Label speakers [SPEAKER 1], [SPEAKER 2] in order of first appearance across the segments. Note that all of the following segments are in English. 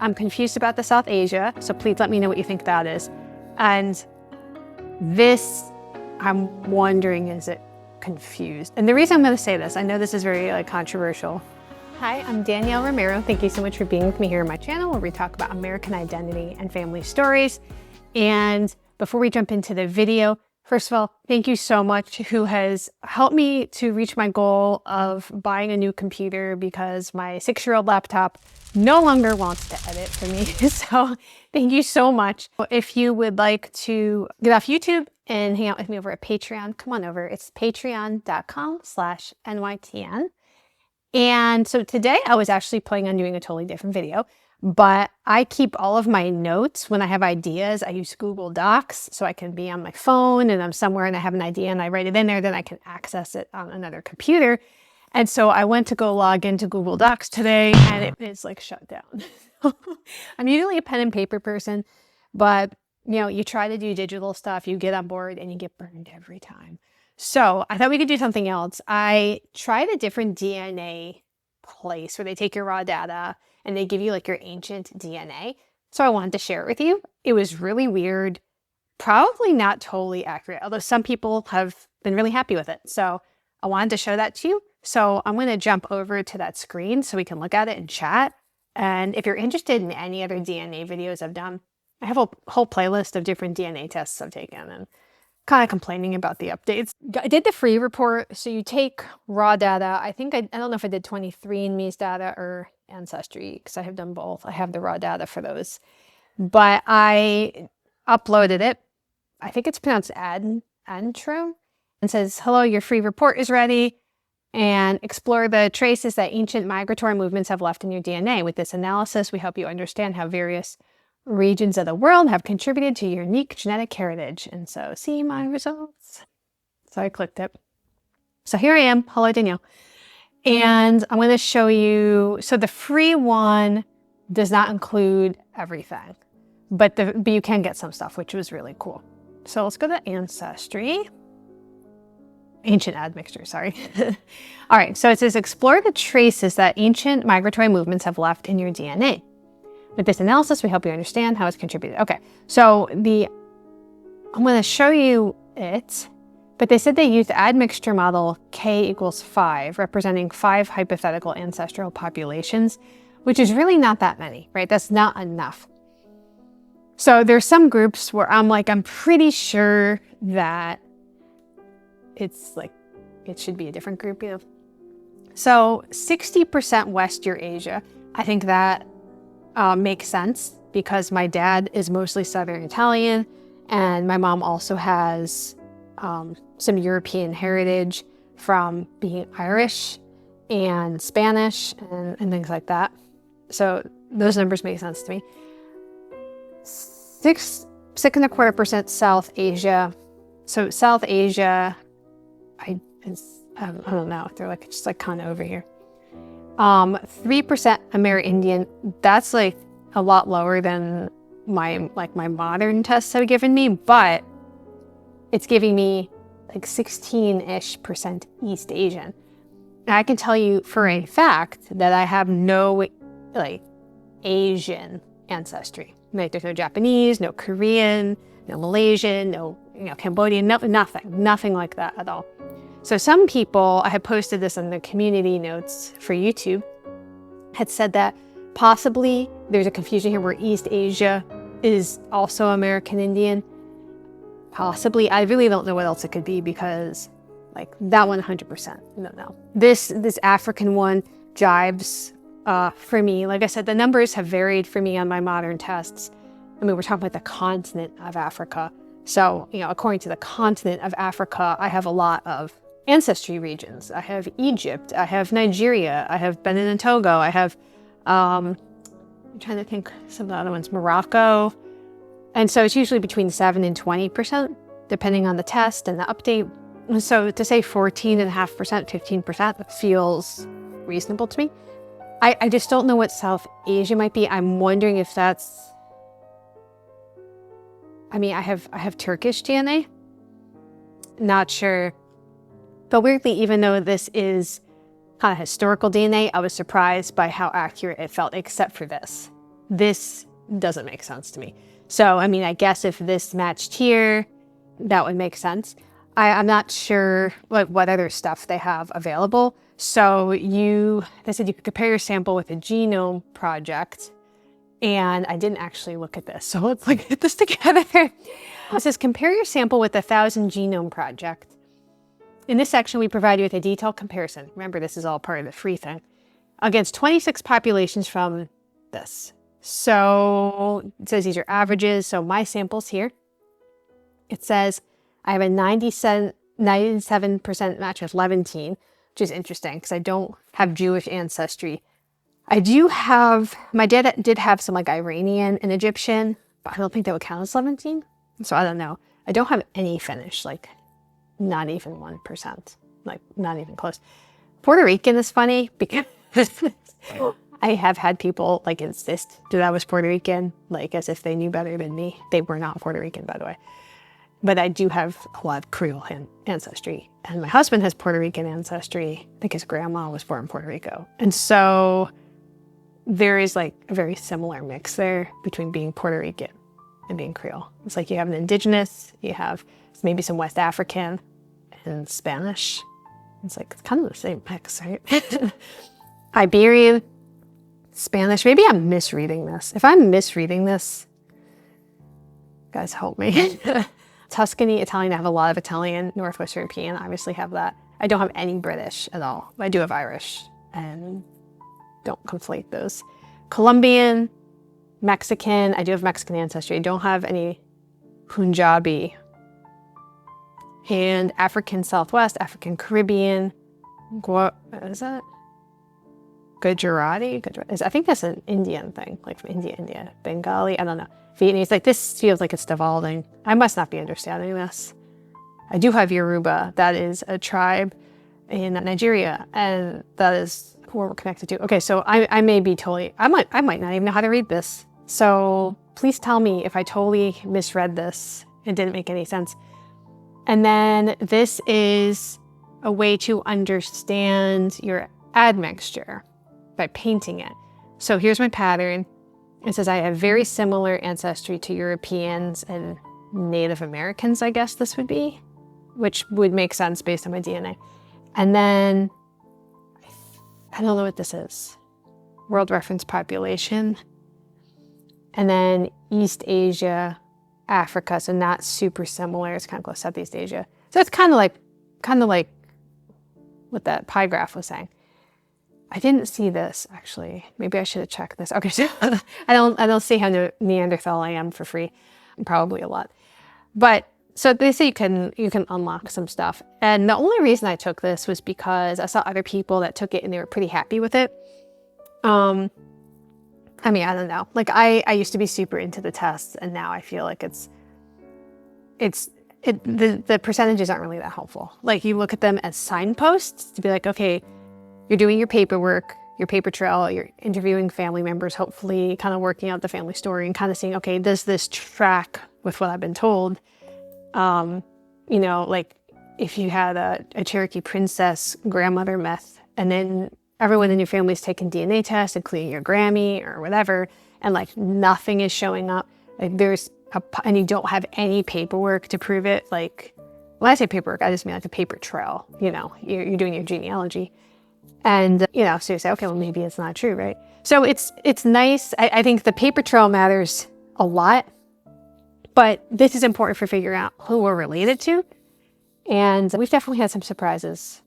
[SPEAKER 1] I'm confused about the South Asia, so please let me know what you think that is. And this, I'm wondering, is it confused? And the reason I'm gonna say this, I know this is very controversial. Hi, I'm Danielle Romero. Thank you so much for being with me here on my channel where we talk about American identity and family stories. And before we jump into the video, first of all, thank you so much who has helped me to reach my goal of buying a new computer because my 6-year-old laptop no longer wants to edit for me. So thank you so much. If you would like to get off YouTube and hang out with me over at Patreon, come on over. It's patreon.com/NYTN. And so today I was actually planning on doing a totally different video, but I keep all of my notes when I have ideas. I use Google Docs so I can be on my phone and I'm somewhere and I have an idea and I write it in there, then I can access it on another computer. And so I went to go log into Google Docs today and it is shut down. I'm usually a pen and paper person, but you try to do digital stuff, you get on board and you get burned every time. So I thought we could do something else. I tried a different DNA place where they take your raw data and they give you your ancient DNA. So I wanted to share it with you. It was really weird, probably not totally accurate, although some people have been really happy with it. So I wanted to show that to you. So I'm going to jump over to that screen so we can look at it and chat. And if you're interested in any other DNA videos I've done, I have a whole playlist of different DNA tests I've taken and kind of complaining about the updates. I did the free report. So you take raw data. I think I don't know if I did 23andMe's data or Ancestry because I have done both. I have the raw data for those, but I uploaded it. I think it's pronounced ADNTRO and says, hello, your free report is ready and explore the traces that ancient migratory movements have left in your DNA. With this analysis, we help you understand how various regions of the world have contributed to your unique genetic heritage. And so see my results. So I clicked it. So here I am. Hello, Danielle. And I'm going to show you. So the free one does not include everything, but you can get some stuff, which was really cool. So let's go to Ancestry. Ancient admixture, sorry. All right. So it says, explore the traces that ancient migratory movements have left in your DNA. With this analysis, we help you understand how it's contributed. Okay, so I'm going to show you it, but they said they used the admixture model K = 5, representing 5 hypothetical ancestral populations, which is really not that many, right? That's not enough. So there's some groups where I'm pretty sure that it's it should be a different group, So 60% West Eurasia, I think that makes sense because my dad is mostly Southern Italian and my mom also has some European heritage from being Irish and Spanish and things like that. So those numbers make sense to me. 6.25% South Asia. So South Asia, I don't know. They're just kind of over here. 3% Amerindian. That's a lot lower than my modern tests have given me, but it's giving me 16-ish% East Asian. And I can tell you for a fact that I have no Asian ancestry. There's no Japanese, no Korean, no Malaysian, no Cambodian, nothing like that at all. So some people, I had posted this in the community notes for YouTube, had said that possibly there's a confusion here where East Asia is also American Indian. Possibly. I really don't know what else it could be because that one 100%. No. This African one jives for me. Like I said, the numbers have varied for me on my modern tests. I mean, we're talking about the continent of Africa. So, according to the continent of Africa, I have a lot of ancestry regions. I have Egypt, I have Nigeria, I have Benin and Togo, I have, I'm trying to think some of the other ones, Morocco. And so it's usually between 7 and 20%, depending on the test and the update. So to say 14.5%, 15% feels reasonable to me. I just don't know what South Asia might be. I'm wondering if that's, I have Turkish DNA. Not sure. But weirdly, even though this is kind of historical DNA, I was surprised by how accurate it felt, except for this. this doesn't make sense to me. So, I mean, I guess if this matched here, that would make sense. I'm not sure what other stuff they have available. So they said you could compare your sample with a genome project. And I didn't actually look at this. So let's look at this together. It says, compare your sample with the 1,000 Genome Project. In this section, we provide you with a detailed comparison. Remember, this is all part of the free thing. Against 26 populations from this. So it says these are averages. So my sample's here. It says I have a 97% match with Levantine, which is interesting because I don't have Jewish ancestry. I do have, my dad did have some like Iranian and Egyptian, but I don't think that would count as Levantine. So I don't know. I don't have any Finnish, like not even 1%, like not even close. Puerto Rican is funny because I have had people like insist that I was Puerto Rican, like as if they knew better than me. They were not Puerto Rican, by the way. But I do have a lot of Creole ancestry. And my husband has Puerto Rican ancestry. I think his grandma was born in Puerto Rico. And so there is like a very similar mix there between being Puerto Rican and being Creole. It's like you have an indigenous, you have maybe some West African and Spanish. It's like kind of the same mix, right? Iberian, Spanish. Maybe I'm misreading this. If I'm misreading this, guys, help me. Tuscany, Italian, I have a lot of Italian. Northwest European, I obviously have that. I don't have any British at all. I do have Irish, and don't conflate those. Colombian, Mexican, I do have Mexican ancestry. I don't have any Punjabi. And African Southwest, African Caribbean, what is that? Gujarati? I think that's an Indian thing, like from India. Bengali, I don't know. Vietnamese, like this feels like it's devolving. I must not be understanding this. I do have Yoruba. That is a tribe in Nigeria, and that is who we're connected to. Okay, so I may be totally, I might not even know how to read this. So please tell me if I totally misread this and didn't make any sense. And then this is a way to understand your admixture by painting it. So here's my pattern. It says I have very similar ancestry to Europeans and Native Americans, I guess this would be, which would make sense based on my DNA. And then, I don't know what this is. World reference population. And then East Asia, Africa, so not super similar. It's kind of close to Southeast Asia. So it's kind of like what that pie graph was saying. I didn't see this actually. Maybe I should have checked this. Okay, so I don't see how Neanderthal I am for free. Probably a lot. But so they say you can unlock some stuff. And the only reason I took this was because I saw other people that took it and they were pretty happy with it. I mean, I don't know. Like I used to be super into the tests, and now I feel like the percentages aren't really that helpful. Like you look at them as signposts to be like, okay, you're doing your paperwork, your paper trail, you're interviewing family members, hopefully kind of working out the family story and kind of seeing, okay, does this track with what I've been told? You know, like if you had a Cherokee princess grandmother myth, and then everyone in your family is taking DNA tests, including your Grammy or whatever, and like nothing is showing up, like and you don't have any paperwork to prove it. Like when I say paperwork, I just mean like a paper trail, you know, you're doing your genealogy. And, you know, so you say, okay, well, maybe it's not true, right? So it's nice. I think the paper trail matters a lot, but this is important for figuring out who we're related to. And we've definitely had some surprises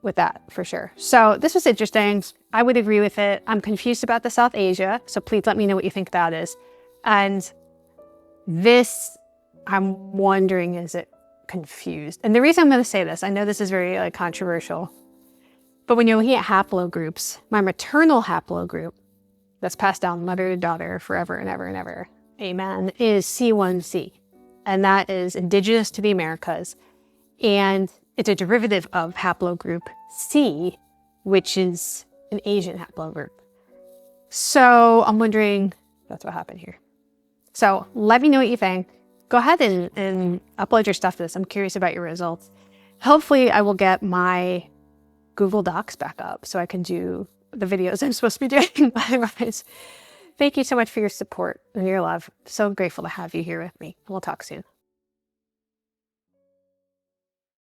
[SPEAKER 1] with that for sure. So this was interesting. I would agree with it. I'm confused about the South Asia. So please let me know what you think that is. And this, I'm wondering, is it confused? And the reason I'm going to say this, I know this is very like controversial, but when you're looking at haplogroups, my maternal haplogroup that's passed down mother to daughter forever and ever and ever, amen, is C1c. And that is indigenous to the Americas. And it's a derivative of haplogroup C, which is an Asian haplogroup. So I'm wondering, that's what happened here. So let me know what you think. Go ahead and upload your stuff to this. I'm curious about your results. Hopefully I will get my Google Docs back up so I can do the videos I'm supposed to be doing. Otherwise, Thank you so much for your support and your love. So grateful to have you here with me. We'll talk soon.